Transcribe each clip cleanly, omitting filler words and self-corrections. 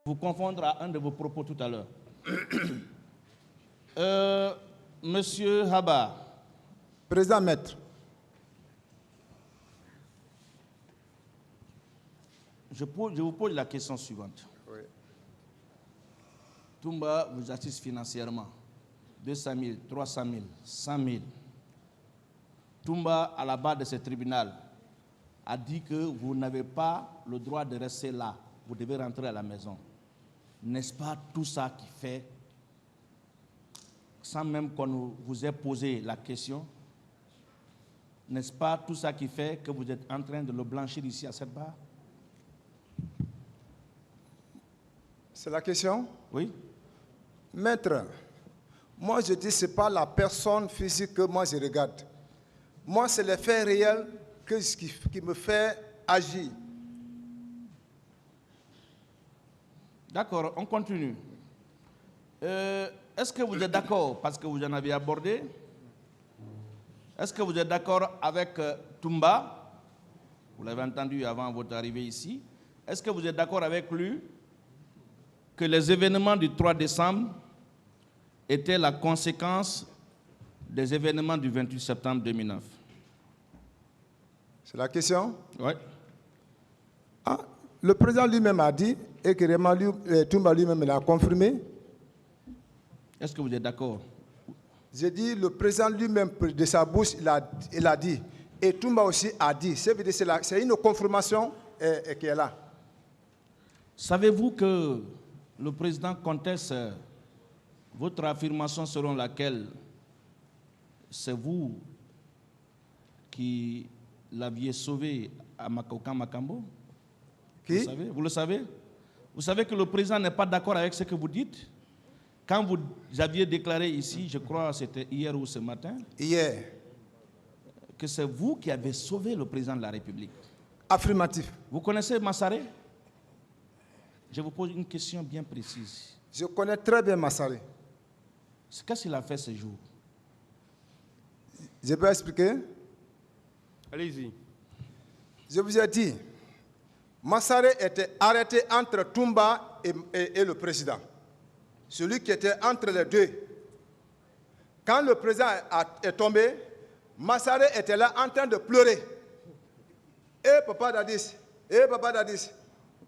vous confondre à un de vos propos tout à l'heure. Monsieur Haba. Président Maître. Je vous pose la question suivante. Oui. Toumba vous assiste financièrement. 200 000, 300 000, 100 000. Toumba, à la barre de ce tribunal, a dit que vous n'avez pas le droit de rester là. Vous devez rentrer à la maison. N'est-ce pas tout ça qui fait, sans même qu'on vous ait posé la question, n'est-ce pas tout ça qui fait que vous êtes en train de le blanchir ici à cette barre? C'est la question? Oui. Maître, moi je dis ce n'est pas la personne physique que moi je regarde. Moi c'est les faits réels qui me fait agir. D'accord, on continue. Est-ce que vous êtes d'accord, parce que vous en avez abordé, est-ce que vous êtes d'accord avec Toumba? Vous l'avez entendu avant votre arrivée ici. Est-ce que vous êtes d'accord avec lui que les événements du 3 décembre étaient la conséquence des événements du 28 septembre 2009? C'est la question? Oui. Ah, le président lui-même a dit, et que Toumba lui-même l'a confirmé. Est-ce que vous êtes d'accord? J'ai dit, le président lui-même, de sa bouche, il a dit. Et Toumba aussi a dit. C'est une confirmation qui est là. Savez-vous que le président conteste votre affirmation selon laquelle c'est vous qui l'aviez sauvé au camp Makambo? Qui? Vous le savez? Vous savez que le président n'est pas d'accord avec ce que vous dites? Quand vous aviez déclaré ici, je crois que c'était hier ou ce matin, hier, que c'est vous qui avez sauvé le président de la République. Affirmatif. Vous connaissez Massaré? Je vous pose une question bien précise. Je connais très bien Massaré. Qu'est-ce qu'il a fait ce jour? Je peux expliquer? Allez-y. Je vous ai dit, Massaré était arrêté entre Toumba et le président. Celui qui était entre les deux. Quand le président est tombé, Massaré était là en train de pleurer. Eh papa Dadis, eh papa Dadis.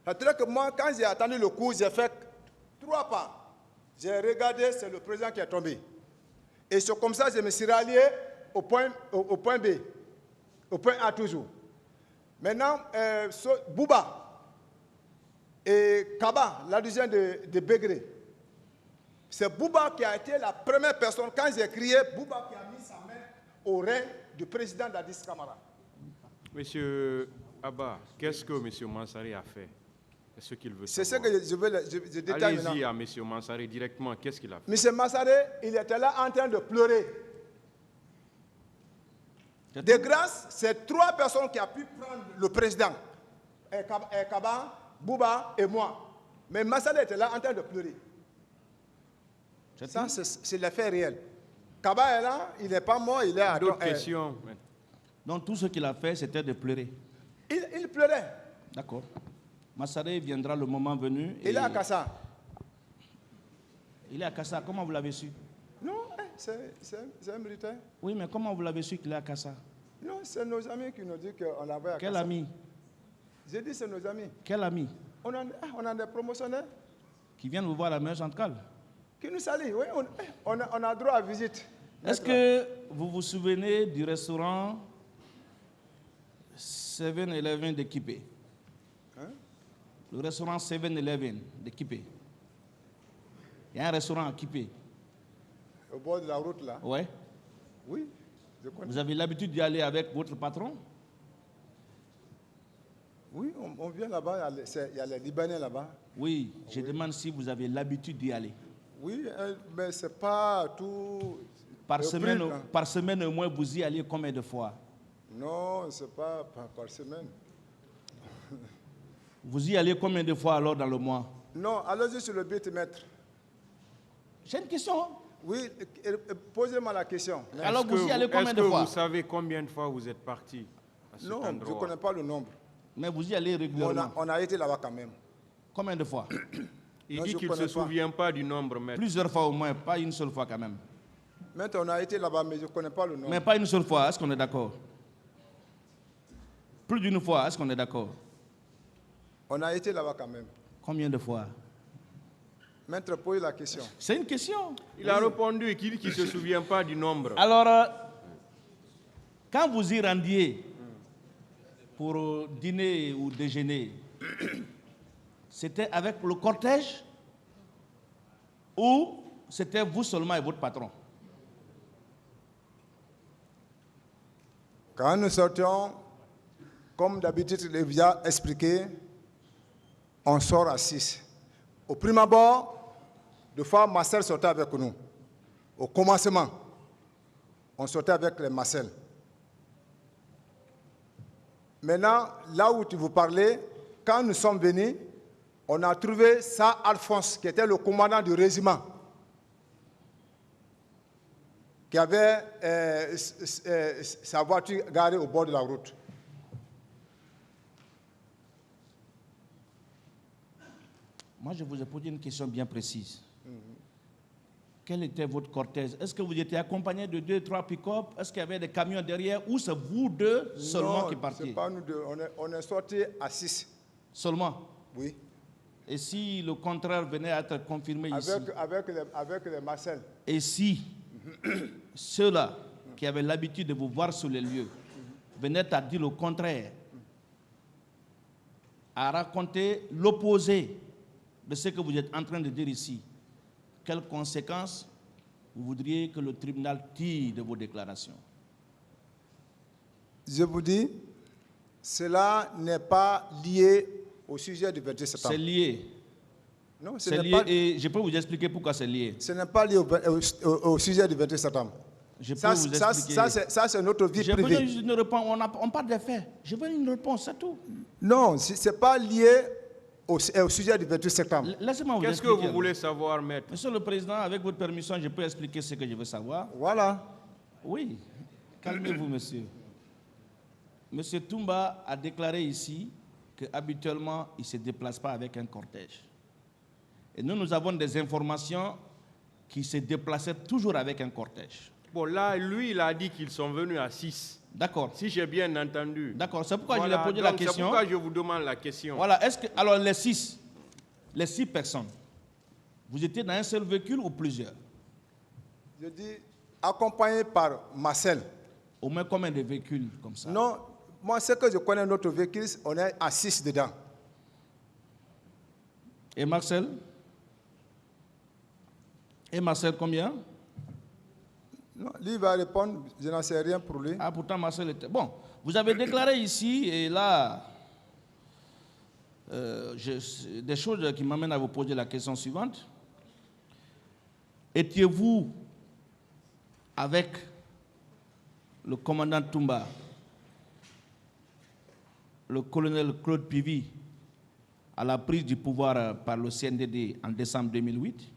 C'est-à-dire que moi, quand j'ai attendu le coup, j'ai fait 3 pas. J'ai regardé, c'est le président qui est tombé. Et c'est comme ça que je me suis rallié au point B, au point A toujours. Maintenant, Bouba et Kaba, l'adjoint de Bégré, c'est Bouba qui a été la première personne, quand j'ai crié, Bouba qui a mis sa main au rein du président Dadis Camara. Monsieur Abba, qu'est-ce que M. Mansari a fait? Ce qu'il veut C'est savoir. ce que je détaille maintenant. Allez-y à M. Mansari directement, qu'est-ce qu'il a fait? M. Massaré, il était là en train de pleurer. De grâce, c'est 3 personnes qui ont pu prendre le président. Kaba, Bouba et moi. Mais Massaré était là en train de pleurer. Ça, c'est l'effet réel. Kaba est là, il n'est pas mort, il est à... D'autres questions? Donc tout ce qu'il a fait, c'était de pleurer. Il pleurait. D'accord. Massaré viendra le moment venu. Il est à Kassa. Il est à Kassa. Comment vous l'avez su? Non, c'est un militaire. Oui, mais comment vous l'avez su qu'il est à Kassa? Non, c'est nos amis qui nous disent qu'on l'avait à Kassa. Quel ami? J'ai dit c'est nos amis. Quel ami? On a des promotionnaires. Qui viennent vous voir à la maison centrale? Qui nous saluent, oui. On a droit à visite. Est-ce que vous vous souvenez du restaurant 7-Eleven de Kipé? Hein? Le restaurant 7-Eleven de Kipé. Il y a un restaurant à Kipé. Au bord de la route, là? Ouais. Oui, je connais. Vous avez l'habitude d'y aller avec votre patron? Oui, on vient là-bas, il y a les Libanais là-bas. Oui, je demande si vous avez l'habitude d'y aller. Oui, mais ce n'est pas tout... Par semaine au moins, vous y allez combien de fois? Non, ce n'est pas par semaine. Vous y allez combien de fois alors dans le mois? Non, allez-y sur le but, maître. J'ai une question. Oui, posez-moi la question. Alors vous y allez combien de fois? Est-ce que vous savez combien de fois vous êtes parti à cet endroit? Non, je ne connais pas le nombre. Mais vous y allez régulièrement. On a été là-bas quand même. Combien de fois? Il Non, dit je qu'il ne se connais pas. souvient pas du nombre, maître. Plusieurs fois au moins, pas une seule fois quand même. Maître, on a été là-bas, mais je ne connais pas le nom. Mais pas une seule fois, est-ce qu'on est d'accord? Plus d'une fois, est-ce qu'on est d'accord? On a été là-bas quand même. Combien de fois? Maître, pose la question. C'est une question. Il a répondu et qu'il dit qu'il ne se souvient pas du nombre. Alors, quand vous y rendiez pour dîner ou déjeuner, c'était avec le cortège ou c'était vous seulement et votre patron? Quand nous sortions, comme d'habitude, je l'ai déjà expliqué, on sort à 6. Au prime abord, deux fois, Marcel sortait avec nous. Au commencement, on sortait avec les Marcel. Maintenant, là où tu vous parlais, quand nous sommes venus, on a trouvé ça Alphonse, qui était le commandant du régiment, qui avait sa voiture garée au bord de la route. Moi, je vous ai posé une question bien précise. Quel était votre cortège? Est-ce que vous étiez accompagné de 2, 3 pick-up? Est-ce qu'il y avait des camions derrière? Ou c'est vous deux seulement qui Non, partiez? c'est pas nous deux. On est sortis à 6. Seulement? Oui. Et si le contraire venait à être confirmé ici? Avec les Marcel. Et si ceux-là qui avaient l'habitude de vous voir sur les lieux venaient à dire le contraire, à raconter l'opposé de ce que vous êtes en train de dire ici, quelles conséquences vous voudriez que le tribunal tire de vos déclarations? Je vous dis, cela n'est pas lié au sujet du 28 septembre. C'est lié. Non, ce C'est n'est lié pas, et je peux vous expliquer pourquoi c'est lié. ce n'est pas lié au sujet du 28 septembre. Je peux Ça, vous ça, expliquer. ça, c'est notre vie J'ai besoin privée. juste d'une réponse. On parle des faits. Je veux une réponse, c'est tout. Non, ce n'est pas lié au sujet du 28 septembre. Laissez-moi vous Qu'est-ce que expliquer. vous voulez savoir, maître? Monsieur le Président, avec votre permission, je peux expliquer ce que je veux savoir. Voilà. Oui, calmez-vous, monsieur. Monsieur Toumba a déclaré ici qu'habituellement, il ne se déplace pas avec un cortège. Et nous avons des informations qu'il se déplaçait toujours avec un cortège. Bon, là, lui, il a dit qu'ils sont venus à 6. D'accord. Si j'ai bien entendu. D'accord, c'est pourquoi Voilà, je lui ai posé donc la question. c'est pourquoi je vous demande la question. Voilà, est-ce que, alors les six personnes, vous étiez dans un seul véhicule ou plusieurs? Je dis accompagné par Marcel. Au moins combien de véhicules comme ça? Non, moi, ce que je connais notre véhicule, on est à 6 dedans. Et Marcel? Et Marcel, combien? Non, lui va répondre, je n'en sais rien pour lui. Ah, pourtant Marcel était... Bon, vous avez déclaré ici, et là, des choses qui m'amènent à vous poser la question suivante. Étiez-vous avec le commandant Toumba, le colonel Claude Pivy, à la prise du pouvoir par le CNDD en décembre 2008?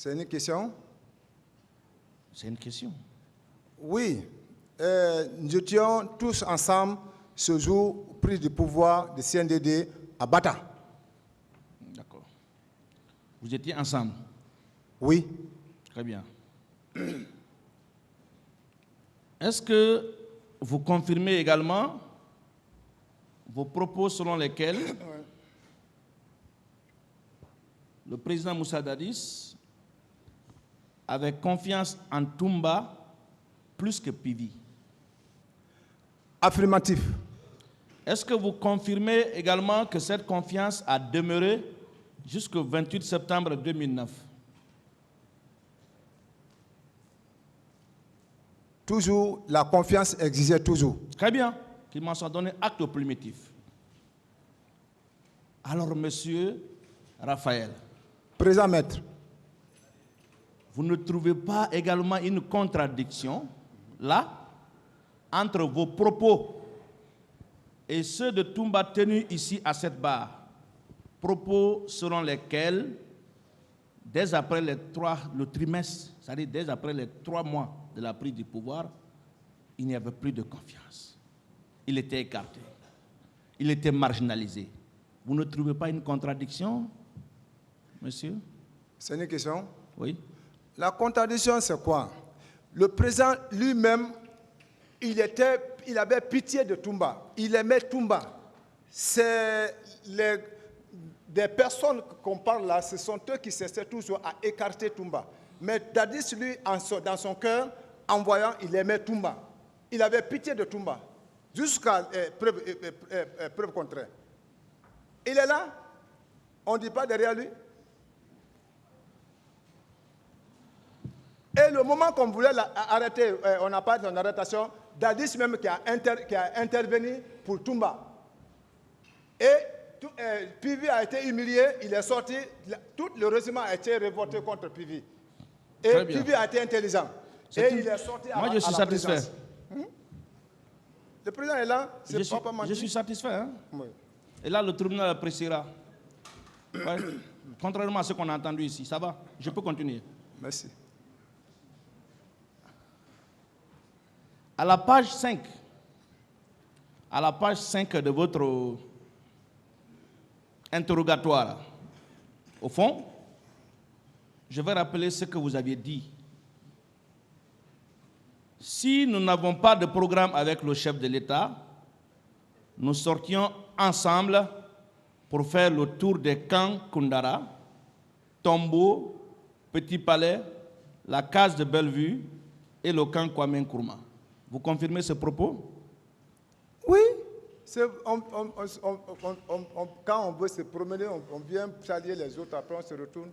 C'est une question? C'est une question. Oui. Nous étions tous ensemble ce jour, prise du pouvoir du CNDD à Bata. D'accord. Vous étiez ensemble? Oui. Très bien. Est-ce que vous confirmez également vos propos selon lesquels le président Moussa Dadis avait confiance en Toumba plus que Pivy? Affirmatif. Est-ce que vous confirmez également que cette confiance a demeuré jusqu'au 28 septembre 2009? Toujours, la confiance existait toujours. Très bien, qu'il m'en soit donné acte primitif. Alors, monsieur Raphaël, Présent maître. vous ne trouvez pas également une contradiction là entre vos propos et ceux de Toumba tenus ici à cette barre? Propos selon lesquels, dès après le trimestre, c'est-à-dire dès après les 3 mois de la prise du pouvoir, il n'y avait plus de confiance. Il était écarté. Il était marginalisé. Vous ne trouvez pas une contradiction, monsieur? C'est une question. Oui. La contradiction, c'est quoi? Le président lui-même, il avait pitié de Toumba. Il aimait Toumba. C'est des personnes qu'on parle là, ce sont eux qui cherchaient toujours à écarter Toumba. Mais Dadis, lui, dans son cœur, en voyant, il aimait Toumba. Il avait pitié de Toumba, jusqu'à preuve contraire. Il est là, on ne dit pas derrière lui. Et le moment qu'on voulait arrêter, on n'a pas de son arrestation, Dadis même qui a intervenu pour Toumba. Et Pivi a été humilié, il est sorti, tout le régiment a été révolté contre Pivi. Et Pivi a été intelligent. Et il est sorti Moi, je suis satisfait. Le président est là, c'est pas je suis satisfait. Hein? Oui. Et là, le tribunal appréciera. Ouais. Contrairement à ce qu'on a entendu ici, ça va? Je peux continuer. Merci. À la page 5 de votre interrogatoire, au fond, je vais rappeler ce que vous aviez dit. Si nous n'avons pas de programme avec le chef de l'État, nous sortions ensemble pour faire le tour des camps Koundara, Tombeau, Petit Palais, la case de Bellevue et le camp Kwame Nkrumah. Vous confirmez ce propos? Oui. Quand on veut se promener, on vient saluer les autres, après on se retourne.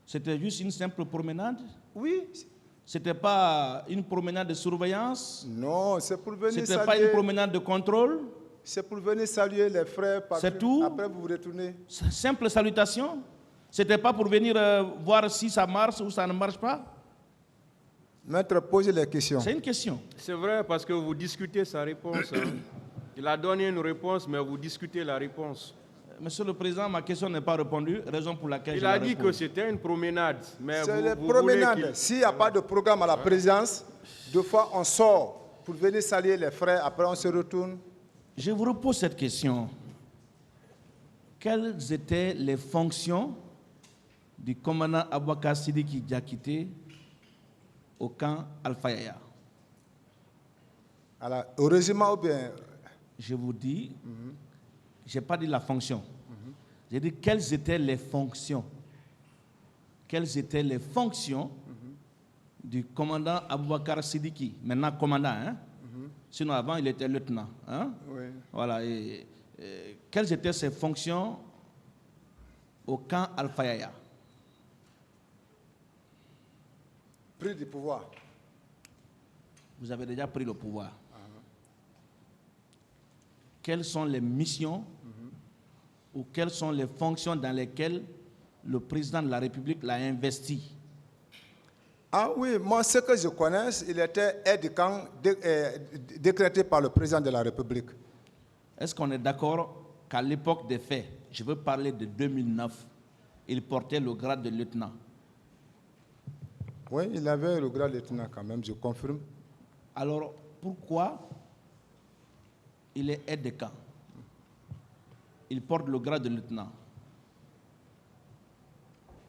C'était juste une simple promenade? Oui. C'était pas une promenade de surveillance? Non, c'est pour venir saluer. C'était pas une promenade de contrôle? C'est pour venir saluer les frères. C'est tout? Après, vous vous retournez. Simple salutation? C'était pas pour venir voir si ça marche ou ça ne marche pas? Maître, posez les questions. C'est une question. C'est vrai parce que vous discutez sa réponse. Hein. Il a donné une réponse, mais vous discutez la réponse. Monsieur le Président, ma question n'est pas répondue, raison pour laquelle il a dit que c'était une promenade. C'est une promenade. S'il n'y a pas de programme à la présidence, deux fois on sort pour venir saluer les frères, après on se retourne. Je vous repose cette question. Quelles étaient les fonctions du commandant Aboubacar Sidiki Diakité au camp Alpha Yaya? Au régiment ou bien? Je vous dis, je n'ai pas dit la fonction. J'ai dit quelles étaient les fonctions. Quelles étaient les fonctions du commandant Aboubacar Sidiki, maintenant commandant, hein? Sinon avant il était lieutenant. Hein? Oui. Voilà. Quelles étaient ses fonctions au camp Alpha Yaya? Pris du pouvoir. Vous avez déjà pris le pouvoir. Quelles sont les missions ou quelles sont les fonctions dans lesquelles le président de la République l'a investi? Ah oui, moi, ce que je connais, il était aide de camp décrété par le président de la République. Est-ce qu'on est d'accord qu'à l'époque des faits, je veux parler de 2009, il portait le grade de lieutenant? Oui, il avait le grade de lieutenant quand même, je confirme. Alors, pourquoi il est aide de camp? Il porte le grade de lieutenant.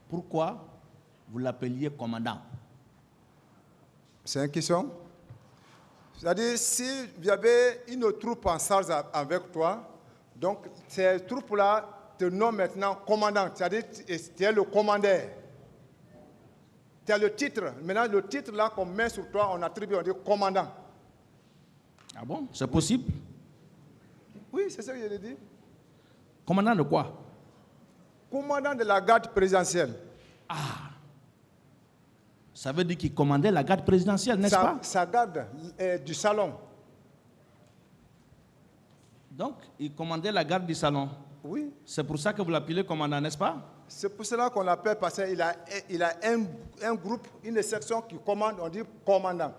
Pourquoi vous l'appeliez commandant? C'est une question. C'est-à-dire, si il y avait une troupe en charge avec toi, donc ces troupes-là te nomment maintenant commandant. C'est-à-dire, tu es le commandeur. Tu as le titre. Maintenant, le titre là qu'on met sur toi, on attribue, on dit commandant. Ah bon? C'est possible? Oui, c'est ça que je l'ai dit. Commandant de quoi? Commandant de la garde présidentielle. Ah! Ça veut dire qu'il commandait la garde présidentielle, n'est-ce pas? Sa garde du salon. Donc, il commandait la garde du salon. Oui. C'est pour ça que vous l'appelez commandant, n'est-ce pas? C'est pour cela qu'on l'appelle, parce qu'il a un groupe, une section qui commande, on dit commandant.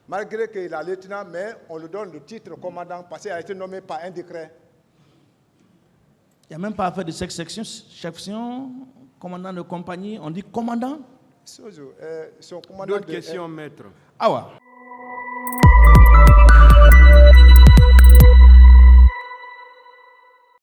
Malgré qu'il a lieutenant, mais on lui donne le titre commandant parce qu'il a été nommé par un décret. Il n'y a même pas affaire de cette section, commandant de compagnie, on dit commandant. D'autres questions, maître? Ah ouais.